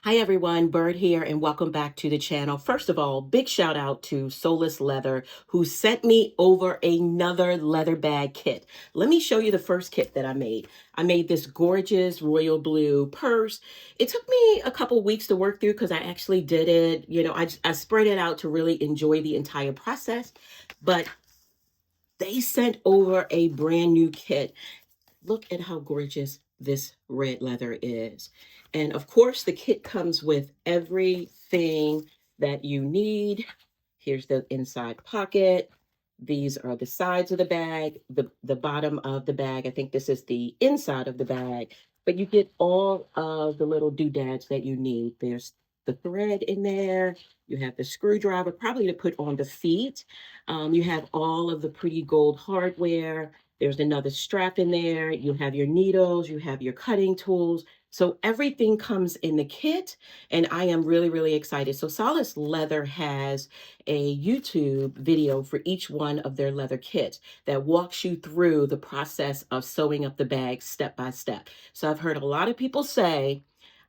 Hi everyone, Bird here, and welcome back to the channel. First of all, big shout out to Solace Leather, who sent me over another leather bag kit. Let me show you the first kit that I made. I made this gorgeous royal blue purse. It took me a couple weeks to work through because I actually did it. I spread it out to really enjoy the entire process, but they sent over a brand new kit. Look at how gorgeous this red leather is. And of course, the kit comes with everything that you need. Here's the inside pocket. These are the sides of the bag, the bottom of the bag. I think this is the inside of the bag, but you get all of the little doodads that you need. There's the thread in there. You have the screwdriver, probably to put on the feet. You have all of the pretty gold hardware. There's another strap in there. You have your needles, you have your cutting tools. So everything comes in the kit, and I am really, really excited. So Solace Leather has a YouTube video for each one of their leather kits that walks you through the process of sewing up the bag step by step. So I've heard a lot of people say,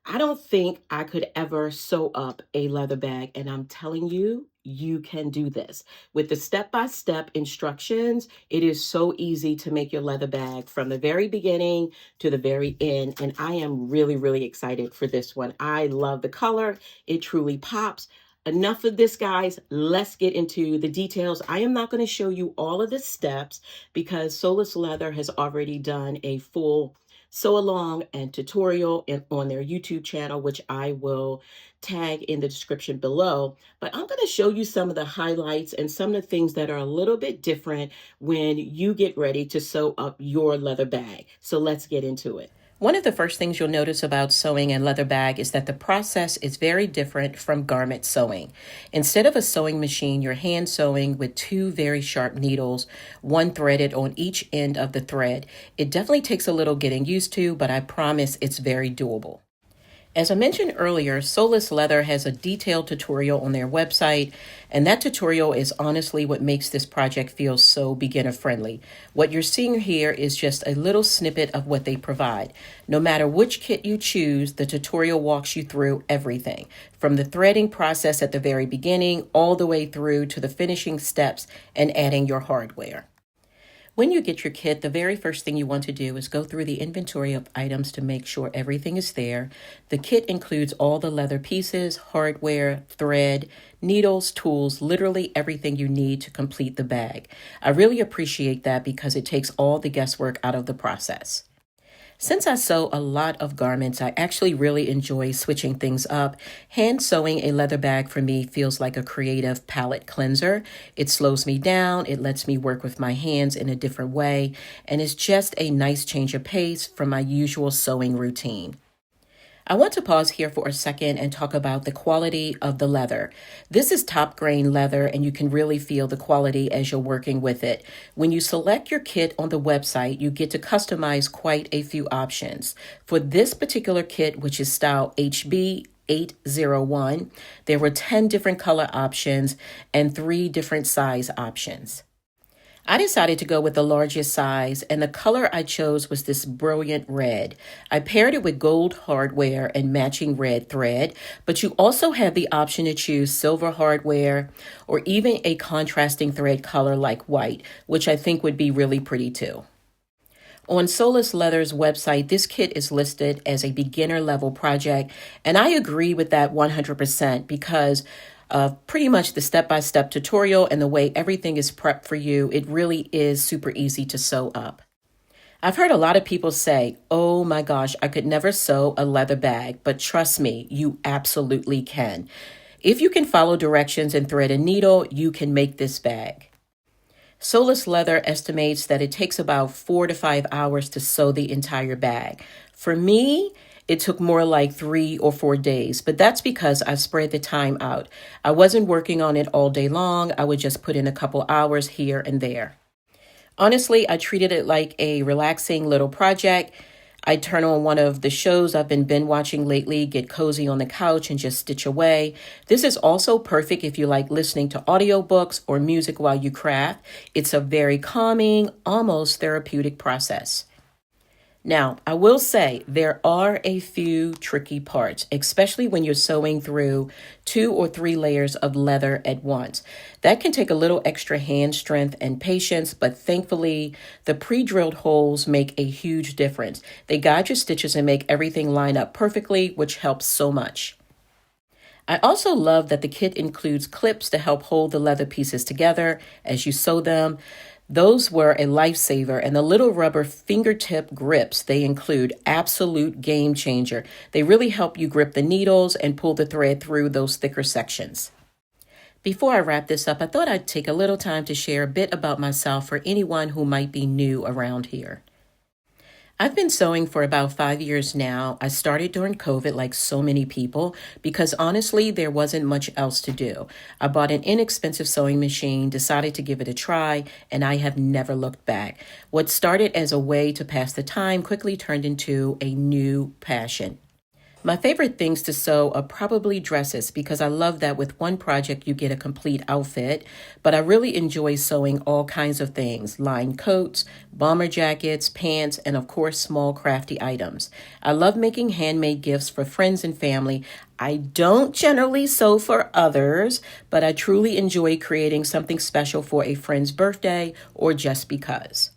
I don't think I could ever sew up a leather bag. And I'm telling you, you can do this. With the step-by-step instructions, it is so easy to make your leather bag from the very beginning to the very end. And I am really, really excited for this one. I love the color. It truly pops. Enough of this, guys. Let's get into the details. I am not going to show you all of the steps because Solace Leather has already done a full sew along and tutorial on their YouTube channel, which I will tag in the description below. But I'm going to show you some of the highlights and some of the things that are a little bit different when you get ready to sew up your leather bag. So let's get into it. One of the first things you'll notice about sewing a leather bag is that the process is very different from garment sewing. Instead of a sewing machine, you're hand sewing with two very sharp needles, one threaded on each end of the thread. It definitely takes a little getting used to, but I promise it's very doable. As I mentioned earlier, Solace Leather has a detailed tutorial on their website, and that tutorial is honestly what makes this project feel so beginner-friendly. What you're seeing here is just a little snippet of what they provide. No matter which kit you choose, the tutorial walks you through everything, from the threading process at the very beginning all the way through to the finishing steps and adding your hardware. When you get your kit, the very first thing you want to do is go through the inventory of items to make sure everything is there. The kit includes all the leather pieces, hardware, thread, needles, tools, literally everything you need to complete the bag. I really appreciate that because it takes all the guesswork out of the process. Since I sew a lot of garments, I actually really enjoy switching things up. Hand sewing a leather bag for me feels like a creative palette cleanser. It slows me down, it lets me work with my hands in a different way, and it's just a nice change of pace from my usual sewing routine. I want to pause here for a second and talk about the quality of the leather. This is top grain leather, and you can really feel the quality as you're working with it. When you select your kit on the website, you get to customize quite a few options. For this particular kit, which is style HB 801, there were 10 different color options and 3 different size options. I decided to go with the largest size, and the color I chose was this brilliant red. I paired it with gold hardware and matching red thread, but you also have the option to choose silver hardware or even a contrasting thread color like white, which I think would be really pretty too. On Solace Leather's website, this kit is listed as a beginner level project, and I agree with that 100% because pretty much the step-by-step tutorial and the way everything is prepped for you, it really is super easy to sew up. I've heard a lot of people say, oh my gosh, I could never sew a leather bag, but trust me, you absolutely can. If you can follow directions and thread a needle, you can make this bag. Solace Leather estimates that it takes about 4 to 5 hours to sew the entire bag. For me, it took more like 3 or 4 days, but that's because I spread the time out. I wasn't working on it all day long. I would just put in a couple hours here and there. Honestly, I treated it like a relaxing little project. I turn on one of the shows I've been binge watching lately, get cozy on the couch and just stitch away. This is also perfect if you like listening to audiobooks or music while you craft. It's a very calming, almost therapeutic process. Now, I will say there are a few tricky parts, especially when you're sewing through 2 or 3 layers of leather at once. That can take a little extra hand strength and patience, but thankfully, the pre-drilled holes make a huge difference. They guide your stitches and make everything line up perfectly, which helps so much. I also love that the kit includes clips to help hold the leather pieces together as you sew them. Those were a lifesaver, and the little rubber fingertip grips they include, absolute game changer. They really help you grip the needles and pull the thread through those thicker sections. Before I wrap this up, I thought I'd take a little time to share a bit about myself for anyone who might be new around here. I've been sewing for about 5 years now. I started during COVID like so many people because honestly, there wasn't much else to do. I bought an inexpensive sewing machine, decided to give it a try, and I have never looked back. What started as a way to pass the time quickly turned into a new passion. My favorite things to sew are probably dresses because I love that with one project you get a complete outfit, but I really enjoy sewing all kinds of things, lined coats, bomber jackets, pants, and of course small crafty items. I love making handmade gifts for friends and family. I don't generally sew for others, but I truly enjoy creating something special for a friend's birthday or just because.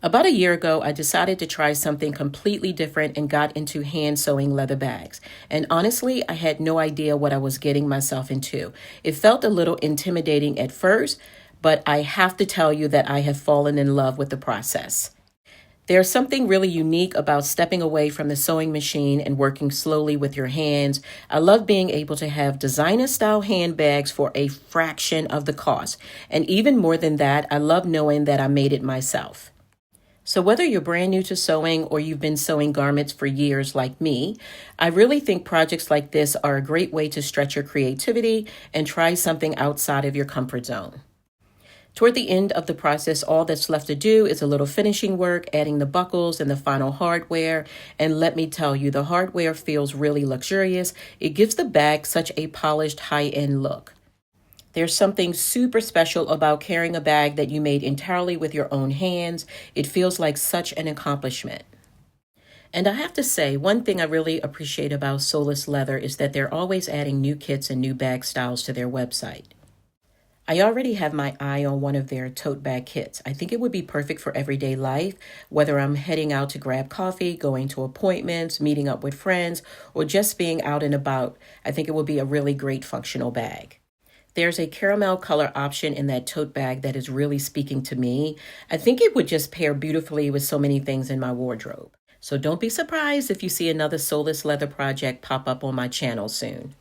About a year ago, I decided to try something completely different and got into hand sewing leather bags. And honestly, I had no idea what I was getting myself into. It felt a little intimidating at first, but I have to tell you that I have fallen in love with the process. There's something really unique about stepping away from the sewing machine and working slowly with your hands. I love being able to have designer-style handbags for a fraction of the cost. And even more than that, I love knowing that I made it myself. So whether you're brand new to sewing or you've been sewing garments for years like me, I really think projects like this are a great way to stretch your creativity and try something outside of your comfort zone. Toward the end of the process, all that's left to do is a little finishing work, adding the buckles and the final hardware. And let me tell you, the hardware feels really luxurious. It gives the bag such a polished, high-end look. There's something super special about carrying a bag that you made entirely with your own hands. It feels like such an accomplishment. And I have to say, one thing I really appreciate about Solace Leather is that they're always adding new kits and new bag styles to their website. I already have my eye on one of their tote bag kits. I think it would be perfect for everyday life, whether I'm heading out to grab coffee, going to appointments, meeting up with friends, or just being out and about. I think it would be a really great functional bag. There's a caramel color option in that tote bag that is really speaking to me. I think it would just pair beautifully with so many things in my wardrobe. So don't be surprised if you see another Solace Leather project pop up on my channel soon.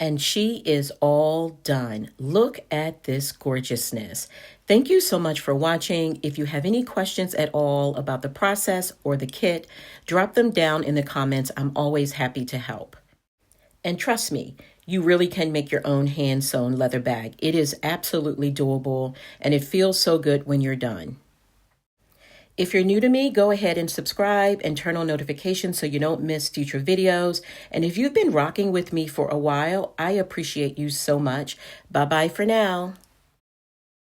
And she is all done. Look at this gorgeousness. Thank you so much for watching. If you have any questions at all about the process or the kit, drop them down in the comments. I'm always happy to help. And trust me, you really can make your own hand-sewn leather bag. It is absolutely doable, and it feels so good when you're done. If you're new to me, go ahead and subscribe and turn on notifications so you don't miss future videos. And if you've been rocking with me for a while, I appreciate you so much. Bye-bye for now.